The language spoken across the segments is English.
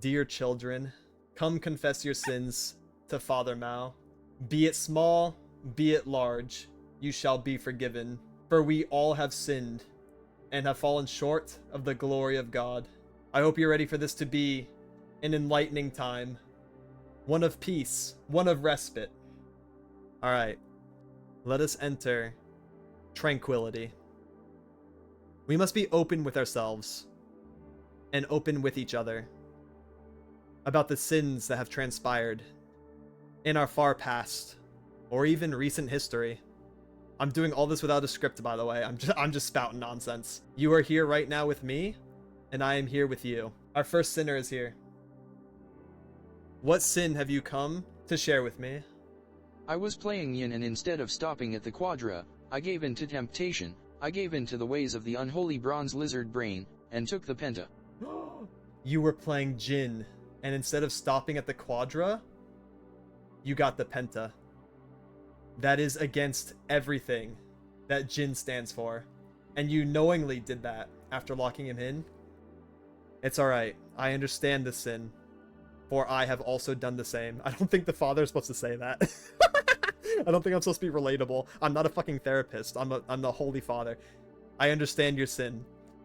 dear children, come confess your sins to Father Maou. Be it small, be it large, you shall be forgiven. For we all have sinned and have fallen short of the glory of God. I hope you're ready for this to be an enlightening time. One of peace, one of respite. Alright, let us enter tranquility. We must be open with ourselves and open with each other about the sins that have transpired in our far past or even recent history. I'm doing all this without a script, by the way. I'm just spouting nonsense. You are here right now with me, and I am here with you. Our first sinner is here. What sin have you come to share with me? I was playing Yin, and instead of stopping at the quadra, I gave in to temptation. I gave in to the ways of the unholy bronze lizard brain, and took the penta. You were playing Jin, and instead of stopping at the quadra, you got the penta. That is against everything that Jin stands for. And you knowingly did that after locking him in. It's alright. I understand the sin, for I have also done the same. I don't think the father is supposed to say that. I don't think I'm supposed to be relatable. I'm not a fucking therapist. I'm the Holy Father. I understand your sin.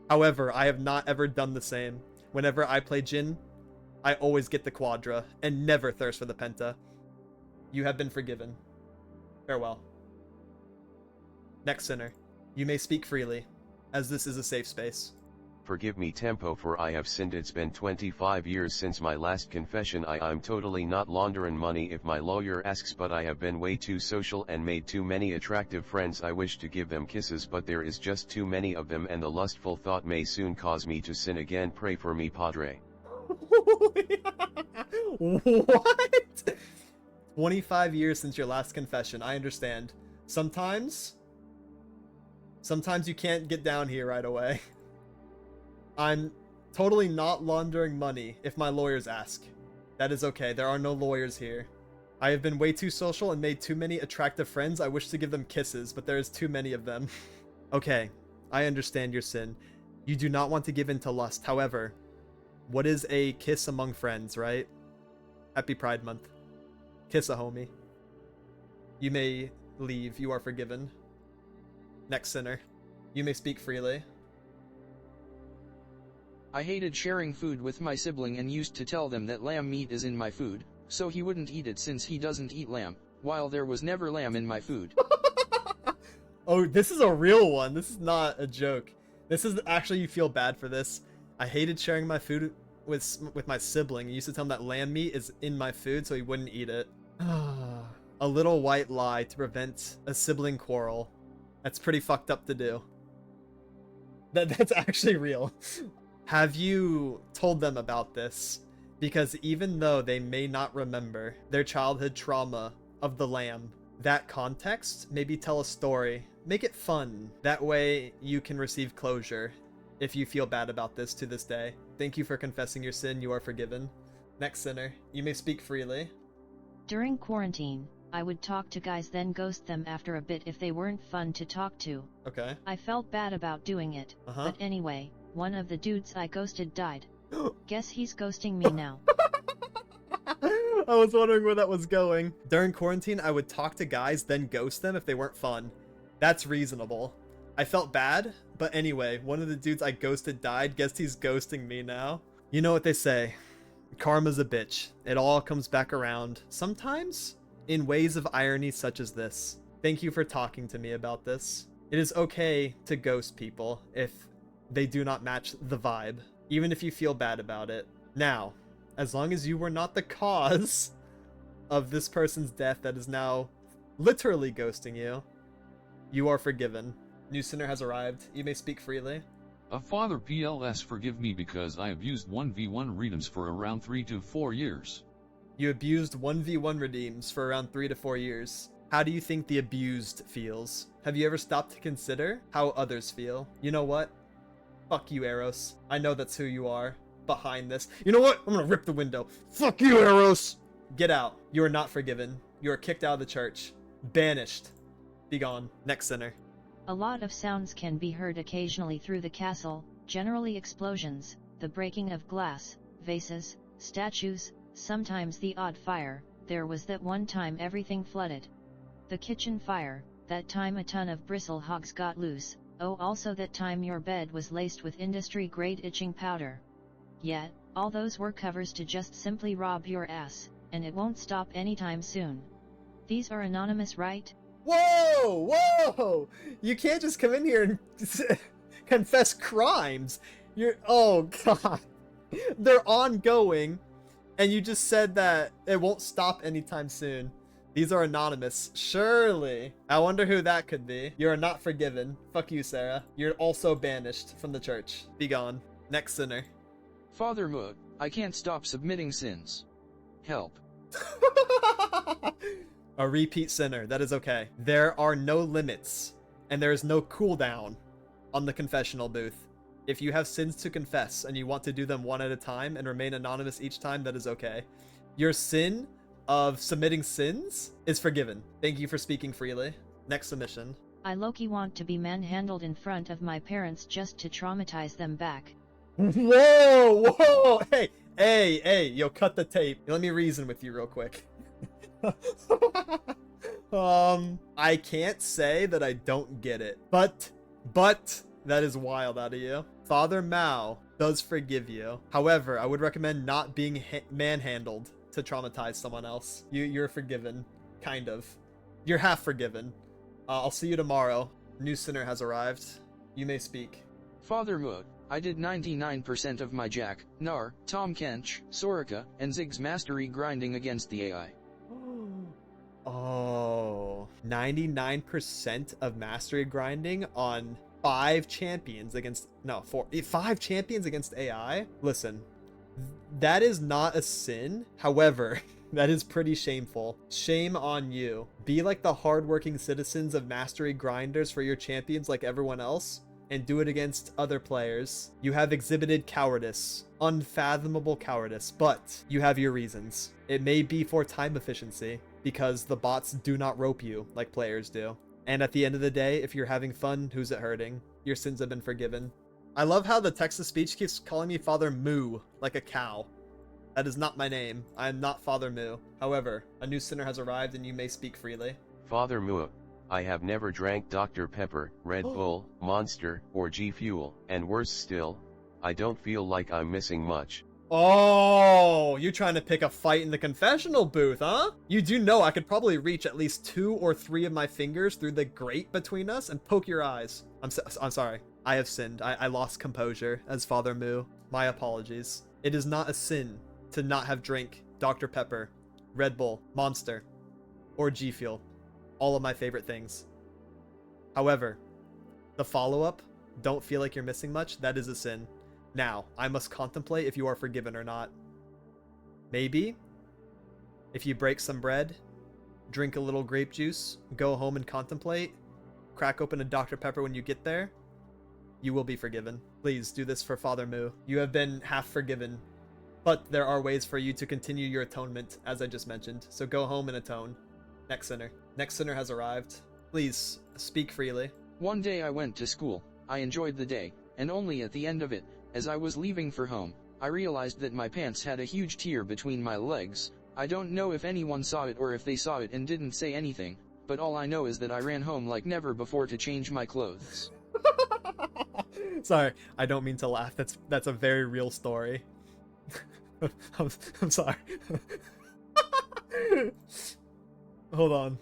However, I have not ever done the same. Whenever I play Jin, I always get the quadra and never thirst for the penta. You have been forgiven. Farewell. Next sinner, you may speak freely, as this is a safe space. Forgive me, Tempo, for I have sinned. It's been 25 years since my last confession. I'm totally not laundering money if my lawyer asks, but I have been way too social and made too many attractive friends. I wish to give them kisses, but there is just too many of them, and the lustful thought may soon cause me to sin again. Pray for me, Padre. What? 25 years since your last confession. I understand. Sometimes you can't get down here right away. I'm totally not laundering money if my lawyers ask. That is okay. There are no lawyers here. I have been way too social and made too many attractive friends. I wish to give them kisses, but there is too many of them. Okay, I understand your sin. You do not want to give in to lust. However, what is a kiss among friends, right? Happy Pride Month. Kiss a homie. You may leave. You are forgiven. Next sinner. You may speak freely. I hated sharing food with my sibling and used to tell them that lamb meat is in my food, so he wouldn't eat it since he doesn't eat lamb, while there was never lamb in my food. Oh, this is a real one. This is not a joke. This is actually, you feel bad for this. I hated sharing my food with my sibling. I used to tell him that lamb meat is in my food so he wouldn't eat it. A little white lie to prevent a sibling quarrel. That's pretty fucked up to do. That's actually real. Have you told them about this? Because even though they may not remember their childhood trauma of the lamb, that context, maybe tell a story. Make it fun. That way you can receive closure if you feel bad about this to this day. Thank you for confessing your sin. You are forgiven. Next sinner, you may speak freely. During quarantine, I would talk to guys then ghost them after a bit if they weren't fun to talk to. Okay. I felt bad about doing it, but anyway, one of the dudes I ghosted died. Guess he's ghosting me now. I was wondering where that was going. During quarantine, I would talk to guys, then ghost them if they weren't fun. That's reasonable. I felt bad, but anyway, one of the dudes I ghosted died. Guess he's ghosting me now. You know what they say. Karma's a bitch. It all comes back around. Sometimes in ways of irony such as this. Thank you for talking to me about this. It is okay to ghost people if they do not match the vibe, even if you feel bad about it. Now, as long as you were not the cause of this person's death that is now literally ghosting you, you are forgiven. New sinner has arrived. You may speak freely. Father PLS, forgive me because I abused 1v1 redeems for around 3 to 4 years. You abused 1v1 redeems for around 3 to 4 years. How do you think the abused feels? Have you ever stopped to consider how others feel? You know what? Fuck you, Eros. I know that's who you are behind this. You know what? I'm gonna rip the window. Fuck you, Eros! Get out. You are not forgiven. You are kicked out of the church. Banished. Be gone. Next sinner. A lot of sounds can be heard occasionally through the castle, generally explosions, the breaking of glass, vases, statues, sometimes the odd fire. There was that one time everything flooded. The kitchen fire, that time a ton of bristle hogs got loose. Oh, also that time your bed was laced with industry-grade itching powder. Yet, all those were covers to just simply rob your ass, and it won't stop anytime soon. These are anonymous, right? Whoa! Whoa! You can't just come in here and confess crimes. Oh god. They're ongoing, and you just said that it won't stop anytime soon. These are anonymous. Surely. I wonder who that could be. You are not forgiven. Fuck you, Sarah. You're also banished from the church. Be gone. Next sinner. Father Maou, I can't stop submitting sins. Help. A repeat sinner. That is okay. There are no limits, and there is no cooldown on the confessional booth. If you have sins to confess and you want to do them one at a time and remain anonymous each time, that is okay. Your sin of submitting sins is forgiven. Thank you for speaking freely. Next submission. I low-key want to be manhandled in front of my parents just to traumatize them back. Whoa! Whoa! Hey! Yo, cut the tape. Let me reason with you real quick. I can't say that I don't get it, but that is wild out of you. Father Maou does forgive you. However, I would recommend not being manhandled to traumatize someone else. You're forgiven, kind of. You're half forgiven. I'll see you tomorrow. New sinner has arrived. You may speak. Father Maou, I did 99% of my Jack, Nar, Tom Kench, Sorica, and Zig's mastery grinding against the AI. Oh, 99% of mastery grinding on 5 champions against, no, 5 champions against AI? Listen, that is not a sin. However, that is pretty shameful. Shame on you. Be like the hardworking citizens of mastery grinders for your champions like everyone else, and do it against other players. You have exhibited cowardice, unfathomable cowardice, but you have your reasons. It may be for time efficiency, because the bots do not rope you like players do. And at the end of the day, if you're having fun, who's it hurting? Your sins have been forgiven. I love how the text-to-speech keeps calling me Father Moo, like a cow. That is not my name. I am not Father Moo. However, a new sinner has arrived and you may speak freely. Father Maou, I have never drank Dr. Pepper, Red Bull, Monster, or G Fuel, and worse still, I don't feel like I'm missing much. Oh, you're trying to pick a fight in the confessional booth, huh? You do know I could probably reach at least 2 or 3 of my fingers through the grate between us and poke your eyes. I'm sorry. I have sinned. I lost composure as Father Moo. My apologies. It is not a sin to not have drank Dr. Pepper, Red Bull, Monster, or G Fuel. All of my favorite things. However, the follow-up, don't feel like you're missing much, that is a sin. Now, I must contemplate if you are forgiven or not. Maybe, if you break some bread, drink a little grape juice, go home and contemplate, crack open a Dr. Pepper when you get there, you will be forgiven. Please do this for Father Moo. You have been half forgiven, but there are ways for you to continue your atonement, as I just mentioned. So go home and atone. Next sinner. Next sinner has arrived. Please, speak freely. One day I went to school. I enjoyed the day, and only at the end of it, as I was leaving for home, I realized that my pants had a huge tear between my legs. I don't know if anyone saw it or if they saw it and didn't say anything, but all I know is that I ran home like never before to change my clothes. Sorry, I don't mean to laugh. That's a very real story. I'm sorry. Hold on.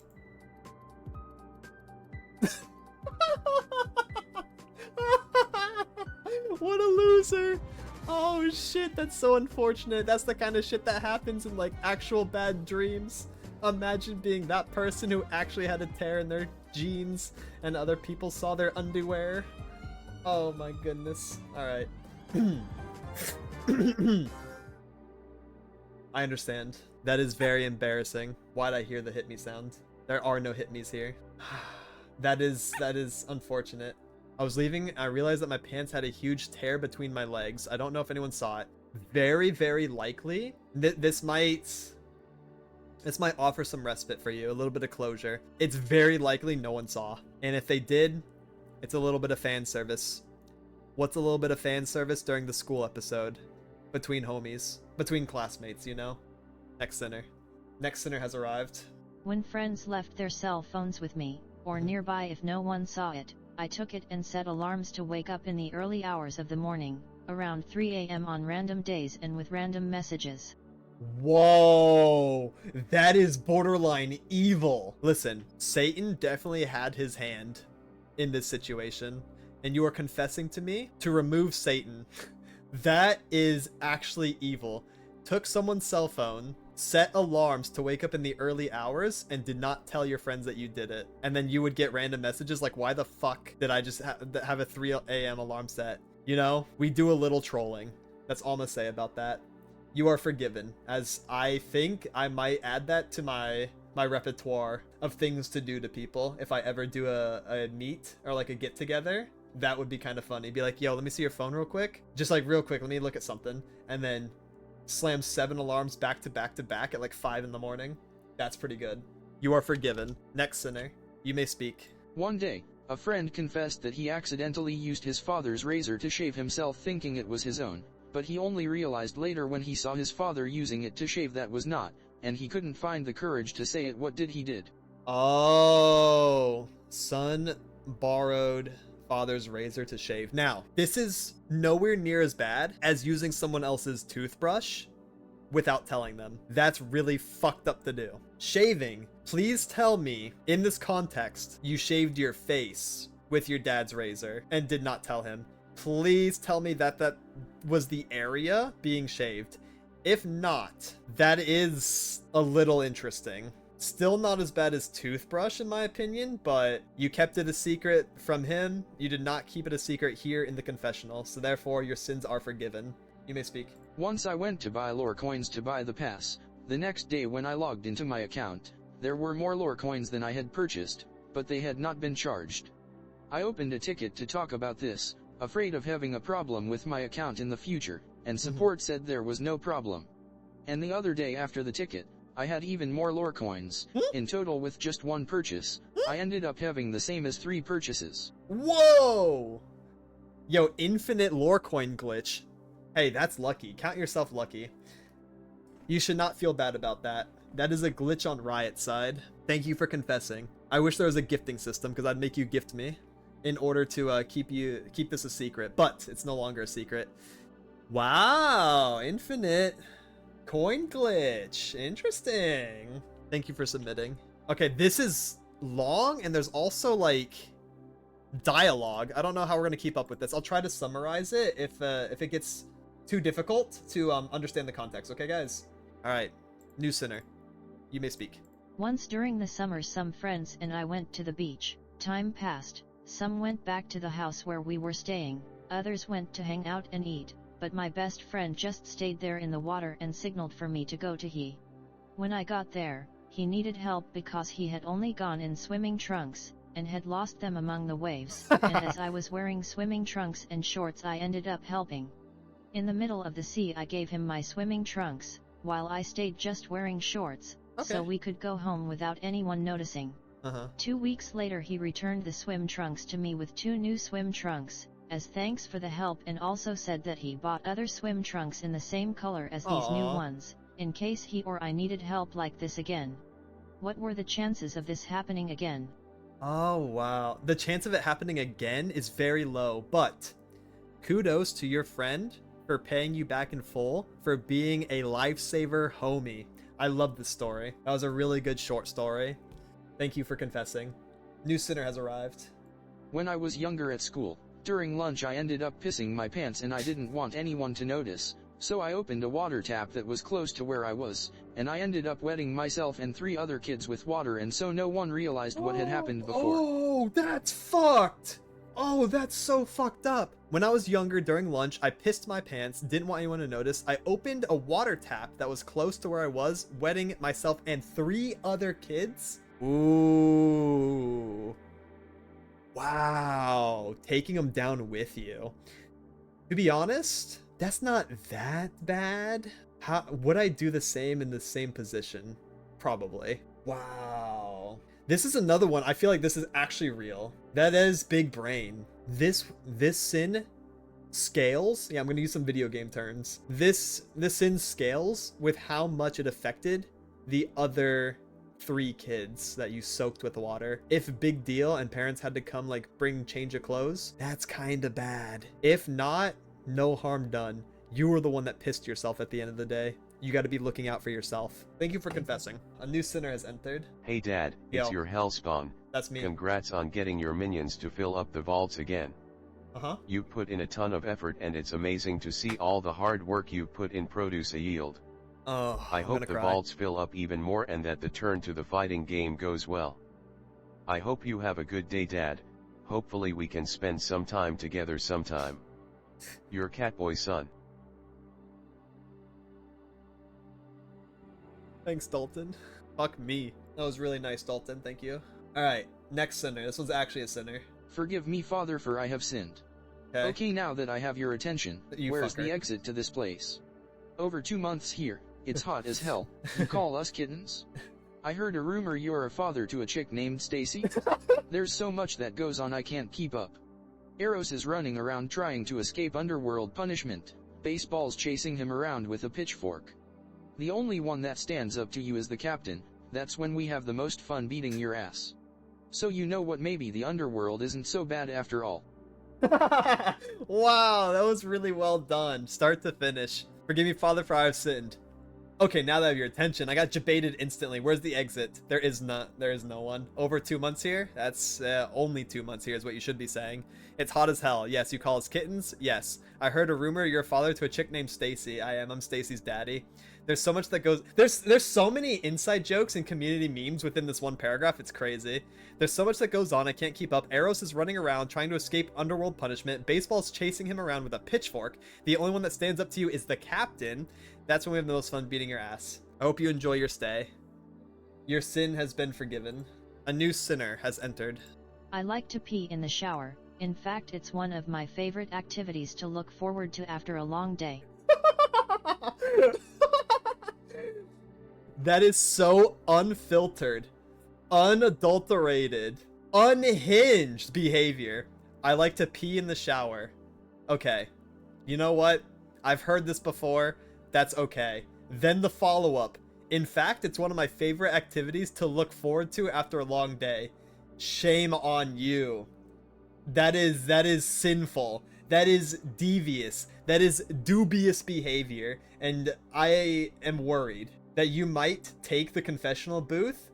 What a loser! Oh shit, that's so unfortunate. That's the kind of shit that happens in like actual bad dreams. Imagine being that person who actually had a tear in their jeans and other people saw their underwear. Oh my goodness. Alright. I understand. That is very embarrassing. Why'd I hear the hit me sound? There are no hit me's here. That is unfortunate. I was leaving, I realized that my pants had a huge tear between my legs. I don't know if anyone saw it. Very, very likely. This might offer some respite for you, a little bit of closure. It's very likely no one saw. And if they did, it's a little bit of fan service. What's a little bit of fan service during the school episode? between homies, between classmates, you know? Next sinner. Next sinner has arrived. When friends left their cell phones with me, or nearby if no one saw it, I took it and set alarms to wake up in the early hours of the morning, around 3 a.m. on random days and with random messages. Whoa, that is borderline evil. Listen, Satan definitely had his hand in this situation, and you are confessing to me to remove Satan. That is actually evil. Took someone's cell phone, set alarms to wake up in the early hours, and did not tell your friends that you did it. And then you would get random messages like, why the fuck did I just have a 3 a.m. alarm set? You know, we do a little trolling. That's all I'm gonna say about that. You are forgiven, as I think I might add that to my repertoire of things to do to people. If I ever do a meet or like a get together, that would be kind of funny. Be like, yo, let me see your phone real quick. Just like real quick, let me look at something. And then slam 7 alarms back to back to back at like 5 in the morning. That's pretty good. You are forgiven. Next sinner, you may speak. One day, a friend confessed that he accidentally used his father's razor to shave himself thinking it was his own, but he only realized later when he saw his father using it to shave that was not, and he couldn't find the courage to say it. What did he did? Oh, son borrowed father's razor to shave. Now, this is nowhere near as bad as using someone else's toothbrush without telling them. That's really fucked up to do. Shaving, please tell me in this context you shaved your face with your dad's razor and did not tell him. Please tell me that that was the area being shaved. If not, that is a little interesting. Still not as bad as toothbrush in my opinion, but you kept it a secret from him. You did not keep it a secret here in the confessional, so therefore your sins are forgiven. You may speak. Once I went to buy lore coins to buy the pass. The next day when I logged into my account, there were more lore coins than I had purchased, but they had not been charged. I opened a ticket to talk about this, afraid of having a problem with my account in the future, and support said there was no problem. And the other day after the ticket, I had even more lore coins. In total, with just one purchase, I ended up having the same as 3 purchases. Whoa! Yo, infinite lore coin glitch. Hey, that's lucky. Count yourself lucky. You should not feel bad about that. That is a glitch on Riot's side. Thank you for confessing. I wish there was a gifting system, because I'd make you gift me in order to keep this a secret, but it's no longer a secret. Wow, infinite coin glitch. Interesting. Thank you for submitting. Okay, this is long, and there's also like dialogue. I don't know how we're gonna keep up with this. I'll try to summarize it if it gets too difficult to understand the context. Okay, guys. All right, new sinner, you may speak. Once during the summer, some friends and I went to the beach. Time passed. Some went back to the house where we were staying, others went to hang out and eat, but my best friend just stayed there in the water and signaled for me to go to he. When I got there, he needed help because he had only gone in swimming trunks, and had lost them among the waves, and as I was wearing swimming trunks and shorts I ended up helping. In the middle of the sea I gave him my swimming trunks, while I stayed just wearing shorts, so we could go home without anyone noticing. 2 weeks later he returned the swim trunks to me with 2 new swim trunks, as thanks for the help, and also said that he bought other swim trunks in the same color as these new ones, in case he or I needed help like this again. What were the chances of this happening again? Oh, wow. The chance of it happening again is very low, but kudos to your friend for paying you back in full for being a lifesaver homie. I love this story. That was a really good short story. Thank you for confessing. New sinner has arrived. When I was younger at school, during lunch I ended up pissing my pants and I didn't want anyone to notice, so I opened a water tap that was close to where I was, and I ended up wetting myself and 3 other kids with water, and so no one realized what had happened before. Oh, that's fucked! Oh, that's so fucked up. When I was younger during lunch, I pissed my pants, didn't want anyone to notice. I opened a water tap that was close to where I was, wetting myself and 3 other kids. Ooh. Wow. Taking them down with you. To be honest, that's not that bad. How would I do the same in the same position? Probably. Wow. This is another one. I feel like this is actually real. That is big brain. This sin scales. Yeah, I'm gonna use some video game terms. This sin scales with how much it affected the other 3 kids that you soaked with water. If big deal and parents had to come like bring change of clothes, that's kind of bad. If not, no harm done. You were the one that pissed yourself at the end of the day. You got to be looking out for yourself. Thank you for confessing. A new sinner has entered. Hey Dad, it's your hellspawn. That's me. Congrats on getting your minions to fill up the vaults again. You put in a ton of effort and it's amazing to see all the hard work you put in produce a yield. Oh, I hope the vaults fill up even more and that the turn to the fighting game goes well. I hope you have a good day Dad. Hopefully we can spend some time together sometime. Your catboy son. Thanks, Dalton. Fuck me. That was really nice, Dalton. Thank you. Alright, next sinner. This one's actually a sinner. Forgive me, Father, for I have sinned. Okay, now that I have your attention, where's the exit to this place? Over 2 months here, it's hot as hell. You call us kittens? I heard a rumor you're a father to a chick named Stacy. There's so much that goes on I can't keep up. Eros is running around trying to escape underworld punishment. Baseball's chasing him around with a pitchfork. The only one that stands up to you is the captain. That's when we have the most fun beating your ass. So you know what, maybe the underworld isn't so bad after all. Wow, that was really well done. Start to finish. Forgive me, Father, for I have sinned. Okay, now that I have your attention, I got debated instantly. Where's the exit? There is no one. Over 2 months here? That's only 2 months here is what you should be saying. It's hot as hell. Yes, you call us kittens? Yes. I heard a rumor you're a father to a chick named Stacy. I am. I'm Stacy's daddy. There's so much that goes... There's so many inside jokes and community memes within this one paragraph. It's crazy. There's so much that goes on. I can't keep up. Eros is running around trying to escape underworld punishment. Baseball's chasing him around with a pitchfork. The only one that stands up to you is the captain. That's when we have the most fun beating your ass. I hope you enjoy your stay. Your sin has been forgiven. A new sinner has entered. I like to pee in the shower. In fact, it's one of my favorite activities to look forward to after a long day. That is so unfiltered, unadulterated, unhinged behavior. I like to pee in the shower. Okay. You know what? I've heard this before. That's okay. Then the follow-up. In fact, it's one of my favorite activities to look forward to after a long day. Shame on you. That is sinful. That is devious. That is dubious behavior. And I am worried that you might take the confessional booth.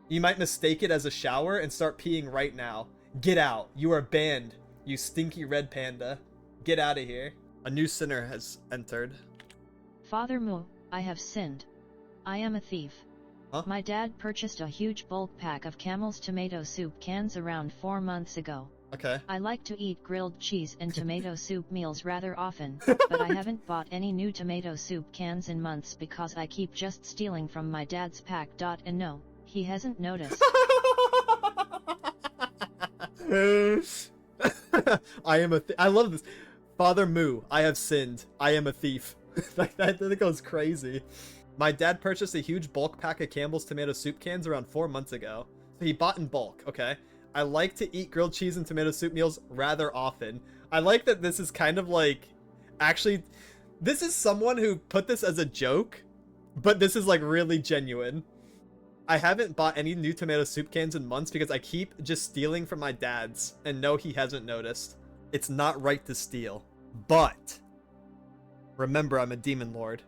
You might mistake it as a shower and start peeing right now. Get out. You are banned. You stinky red panda. Get out of here. A new sinner has entered. Father Maou, I have sinned. I am a thief. Huh? My dad purchased a huge bulk pack of Camel's tomato soup cans around 4 months ago. Okay. I like to eat grilled cheese and tomato soup meals rather often, but I haven't bought any new tomato soup cans in months because I keep just stealing from my dad's pack. And no, he hasn't noticed. I love this. Father Maou, I have sinned. I am a thief. that goes crazy. My dad purchased a huge bulk pack of Campbell's tomato soup cans around 4 months ago. So he bought in bulk, okay? I like to eat grilled cheese and tomato soup meals rather often. I like that this is kind of like... Actually, this is someone who put this as a joke, but this is like really genuine. I haven't bought any new tomato soup cans in months because I keep just stealing from my dad's, and no, he hasn't noticed. It's not right to steal, but remember, I'm a demon lord.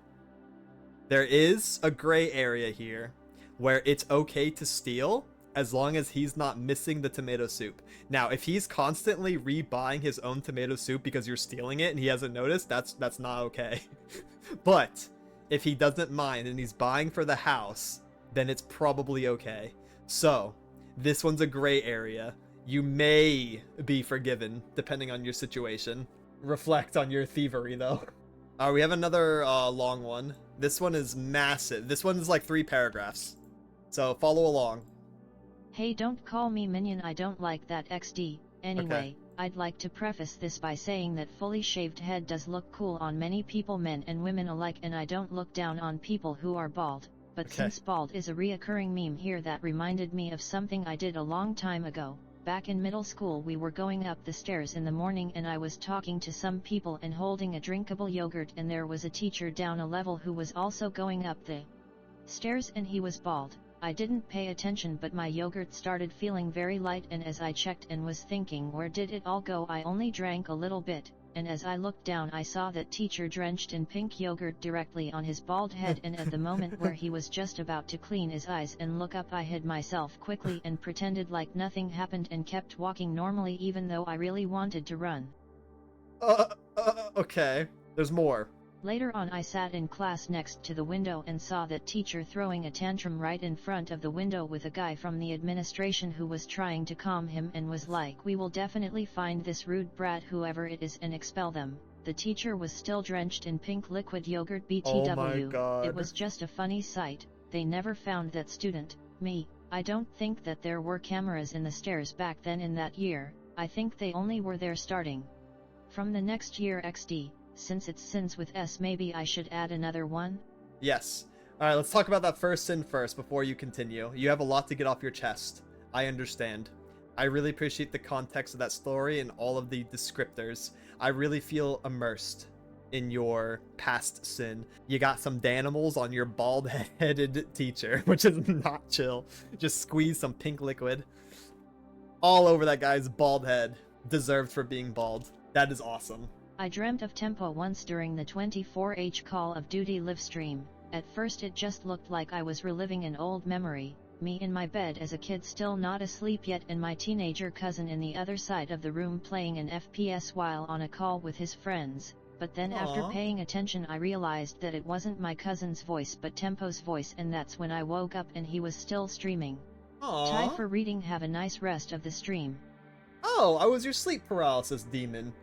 There is a gray area here where it's okay to steal as long as he's not missing the tomato soup. Now, if he's constantly rebuying his own tomato soup because you're stealing it and he hasn't noticed, that's not okay. But if he doesn't mind and he's buying for the house, then it's probably okay. So, this one's a gray area. You may be forgiven, depending on your situation. Reflect on your thievery, though. We have another long one. This one is massive. This one is like 3 paragraphs. So, follow along. Hey, don't call me minion, I don't like that XD. Anyway, okay. I'd like to preface this by saying that fully shaved head does look cool on many people, men and women alike, and I don't look down on people who are bald. But since bald is a reoccurring meme here, that reminded me of something I did a long time ago. Back in middle school we were going up the stairs in the morning and I was talking to some people and holding a drinkable yogurt, and there was a teacher down a level who was also going up the stairs and he was bald. I didn't pay attention, but my yogurt started feeling very light, and as I checked and was thinking where did it all go, I only drank a little bit, and as I looked down I saw that teacher drenched in pink yogurt directly on his bald head, and at the moment where he was just about to clean his eyes and look up, I hid myself quickly and pretended like nothing happened and kept walking normally even though I really wanted to run. Okay. There's more. Later on I sat in class next to the window and saw that teacher throwing a tantrum right in front of the window with a guy from the administration who was trying to calm him and was like, "We will definitely find this rude brat whoever it is and expel them." The teacher was still drenched in pink liquid yogurt BTW. Oh my God. It was just a funny sight. They never found that student. Me, I don't think that there were cameras in the stairs back then in that year. I think they only were there starting from the next year XD. Since it's sins with S, maybe I should add another one? Yes. All right, let's talk about that first sin first before you continue. You have a lot to get off your chest. I understand. I really appreciate the context of that story and all of the descriptors. I really feel immersed in your past sin. You got some Danimals on your bald-headed teacher, which is not chill. Just squeeze some pink liquid all over that guy's bald head. Deserved for being bald. That is awesome. I dreamt of Tempo once during the 24H Call of Duty live stream. At first it just looked like I was reliving an old memory, me in my bed as a kid still not asleep yet, and my teenager cousin in the other side of the room playing an FPS while on a call with his friends. But then after paying attention I realized that it wasn't my cousin's voice but Tempo's voice, and that's when I woke up and he was still streaming. Tie for reading. Have a nice rest of the stream. Oh, I was your sleep paralysis demon.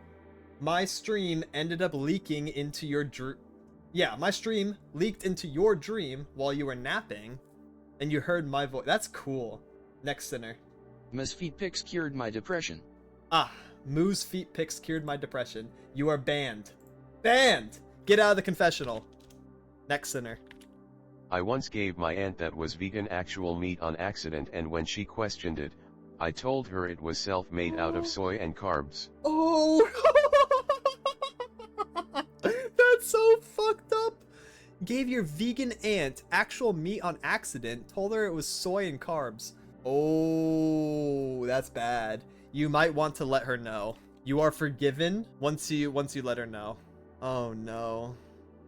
My stream ended up leaking into your my stream leaked into your dream while you were napping, and you heard my voice. That's cool. Next sinner. Ma's feet pics cured my depression. Moo's feet pics cured my depression. You are banned. Banned! Get out of the confessional. Next sinner. I once gave my aunt that was vegan actual meat on accident, and when she questioned it, I told her it was self-made out of soy and carbs. Oh! That's so fucked up. Gave your vegan aunt actual meat on accident, told her it was soy and carbs. Oh, that's bad. You might want to let her know. You are forgiven once you let her know. Oh no.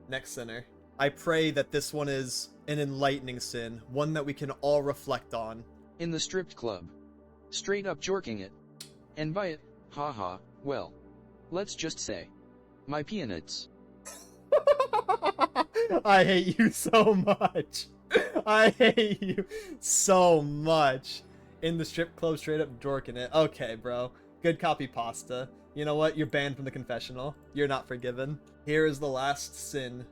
Next sinner. I pray that this one is an enlightening sin, one that we can all reflect on. In the stripped club. Straight up jorking it. And by it, haha, well, let's just say, my peanuts. I hate you so much. I hate you so much. In the strip club, straight up jorking it. Okay, bro. Good copy pasta. You know what? You're banned from the confessional. You're not forgiven. Here is the last sin.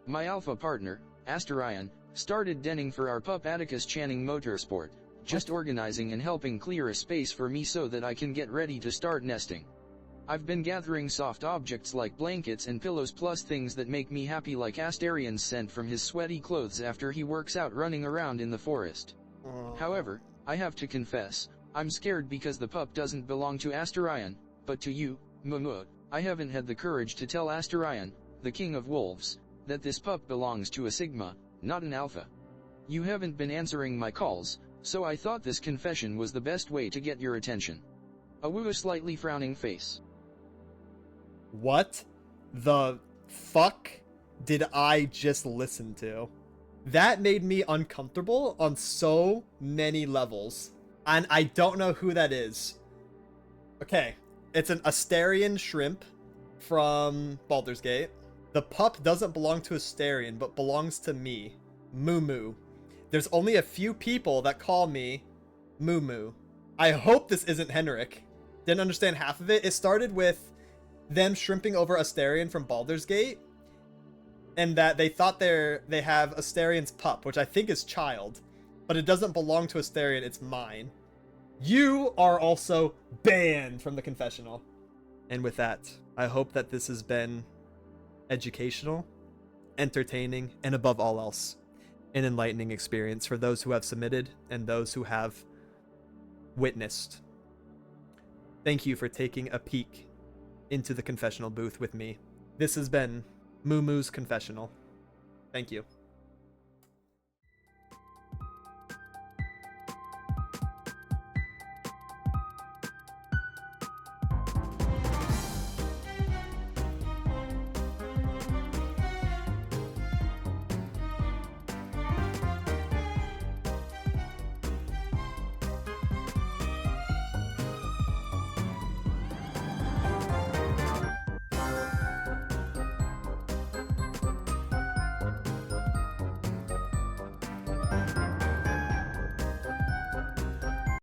My alpha partner, Asterion, started denning for our pup Atticus Channing Motorsport, just organizing and helping clear a space for me so that I can get ready to start nesting. I've been gathering soft objects like blankets and pillows plus things that make me happy like Asterion's scent from his sweaty clothes after he works out running around in the forest. However, I have to confess, I'm scared because the pup doesn't belong to Asterion, but to you, Maou. I haven't had the courage to tell Asterion, the king of wolves, that this pup belongs to a Sigma, not an Alpha. You haven't been answering my calls, so I thought this confession was the best way to get your attention. A slightly frowning face. What the fuck did I just listen to? That made me uncomfortable on so many levels. And I don't know who that is. Okay, it's an Asterion shrimp from Baldur's Gate. The pup doesn't belong to Asterion, but belongs to me, Moo. There's only a few people that call me Moo. I hope this isn't Henrik. Didn't understand half of it. It started with them shrimping over Asterion from Baldur's Gate, and that they thought they have Asterion's pup, which I think is child, but it doesn't belong to Asterion, it's mine. You are also banned from the confessional. And with that, I hope that this has been educational, entertaining, and above all else, an enlightening experience for those who have submitted and those who have witnessed Thank you for taking a peek into the confessional booth with me. This has been Moo Moo's Confessional. Thank you.